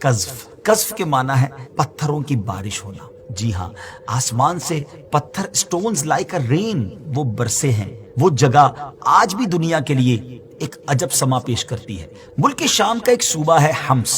قذف، قذف کے معنی ہے پتھروں کی بارش ہونا۔ جی ہاں، آسمان سے پتھر اسٹونز لائک اے رین وہ برسے ہیں۔ وہ جگہ آج بھی دنیا کے لیے ایک عجب سما پیش کرتی ہے۔ ملک شام کا ایک صوبہ ہے حمص،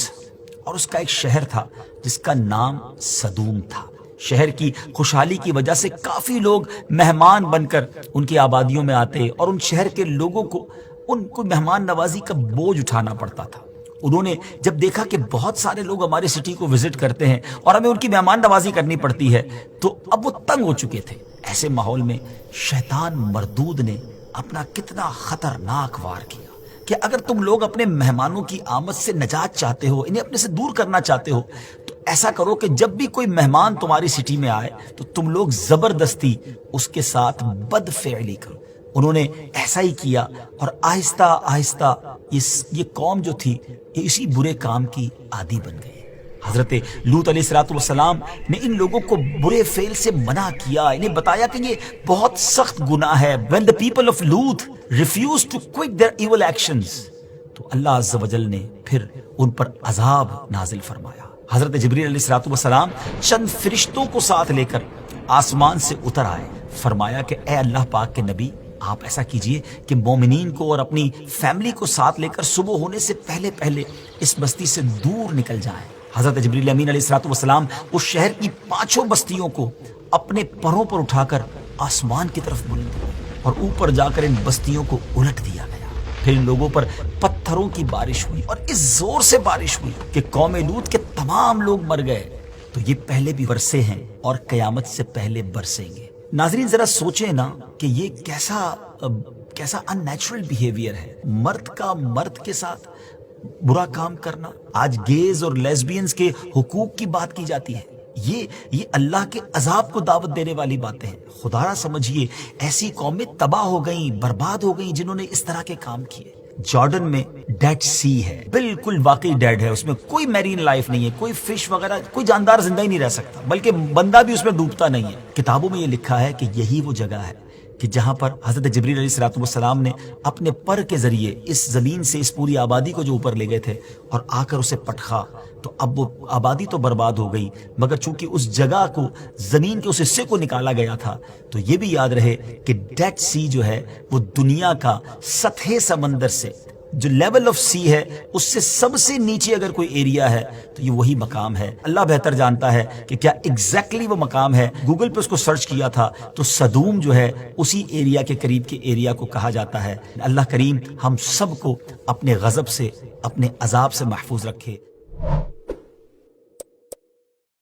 اور اس کا ایک شہر تھا جس کا نام صدوم تھا۔ شہر کی خوشحالی کی وجہ سے کافی لوگ مہمان بن کر ان کی آبادیوں میں آتے اور ان شہر کے لوگوں کو ان کو مہمان نوازی کا بوجھ اٹھانا پڑتا تھا۔ انہوں نے جب دیکھا کہ بہت سارے لوگ ہمارے سٹی کو وزٹ کرتے ہیں اور ہمیں ان کی مہمان نوازی کرنی پڑتی ہے، تو اب وہ تنگ ہو چکے تھے۔ ایسے ماحول میں شیطان مردود نے اپنا کتنا خطرناک وار کیا کہ اگر تم لوگ اپنے مہمانوں کی آمد سے نجات چاہتے ہو، انہیں اپنے سے دور کرنا چاہتے ہو، تو ایسا کرو کہ جب بھی کوئی مہمان تمہاری سٹی میں آئے تو تم لوگ زبردستی اس کے ساتھ بد فعلی کرو۔ انہوں نے ایسا ہی کیا اور آہستہ آہستہ یہ قوم جو تھی یہ اسی برے کام کی عادی بن گئی۔ حضرت لوط علیہ السلام نے ان لوگوں کو برے فعل سے منع کیا، انہیں بتایا کہ یہ بہت سخت گناہ ہے۔ When the people of Lut refused to quit their evil actions، تو اللہ عز و جل نے پھر ان پر عذاب نازل فرمایا۔ حضرت جبریل علیہ السلام چند فرشتوں کو ساتھ لے کر آسمان سے اتر آئے، فرمایا کہ اے اللہ پاک کے نبی، آپ ایسا کیجئے کہ مومنین کو اور اپنی فیملی کو ساتھ لے کر صبح ہونے سے پہلے پہلے اس بستی سے دور نکل جائیں۔ حضرت جبریل امین علیہ السلام اس شہر کی 5 بستیوں کو اپنے پروں پر اٹھا کر آسمان کی طرف بلند ہوئے اور اوپر جا کر ان بستیوں کو الٹ دیا گیا۔ پھر ان لوگوں پر پتھروں کی بارش ہوئی اور اس زور سے بارش ہوئی کہ قوم لوط کے تمام لوگ مر گئے۔ تو یہ پہلے بھی برسے ہیں اور قیامت سے پہلے برسیں گے۔ ناظرین ذرا سوچیں نا کہ یہ کیسا ان نیچرل بیہیویئر ہے، مرد کا مرد کے ساتھ برا کام کرنا۔ آج گیز اور لیزبینز کے حقوق کی بات کی جاتی ہے۔ یہ اللہ کے عذاب کو دعوت دینے والی باتیں ہیں۔ خدا را سمجھیے ایسی قومیں تباہ ہو گئیں، برباد ہو گئیں جنہوں نے اس طرح کے کام کیے۔ جارڈن میں ڈیڈ سی ہے، بالکل واقعی ڈیڈ ہے، اس میں کوئی میرین لائف نہیں ہے، کوئی فش وغیرہ، کوئی جاندار زندہ ہی نہیں رہ سکتا، بلکہ بندہ بھی اس میں ڈوبتا نہیں ہے۔ کتابوں میں یہ لکھا ہے کہ یہی وہ جگہ ہے کہ جہاں پر حضرت جبریل علیہ السلام نے اپنے پر کے ذریعے اس زمین سے اس پوری آبادی کو جو اوپر لے گئے تھے اور آ کر اسے پٹخا، تو اب وہ آبادی تو برباد ہو گئی، مگر چونکہ اس جگہ کو، زمین کے اس حصے کو نکالا گیا تھا، تو یہ بھی یاد رہے کہ ڈیڈ سی جو ہے وہ دنیا کا سطح سمندر سے جو لیول آف سی ہے اس سے سب سے نیچے اگر کوئی ایریا ہے تو یہ وہی مقام ہے۔ اللہ بہتر جانتا ہے کہ کیا ایگزیکٹلی وہ مقام ہے۔ گوگل پہ اس کو سرچ کیا تھا تو صدوم جو ہے اسی ایریا کے قریب کے ایریا کو کہا جاتا ہے۔ اللہ کریم ہم سب کو اپنے غضب سے، اپنے عذاب سے محفوظ رکھے۔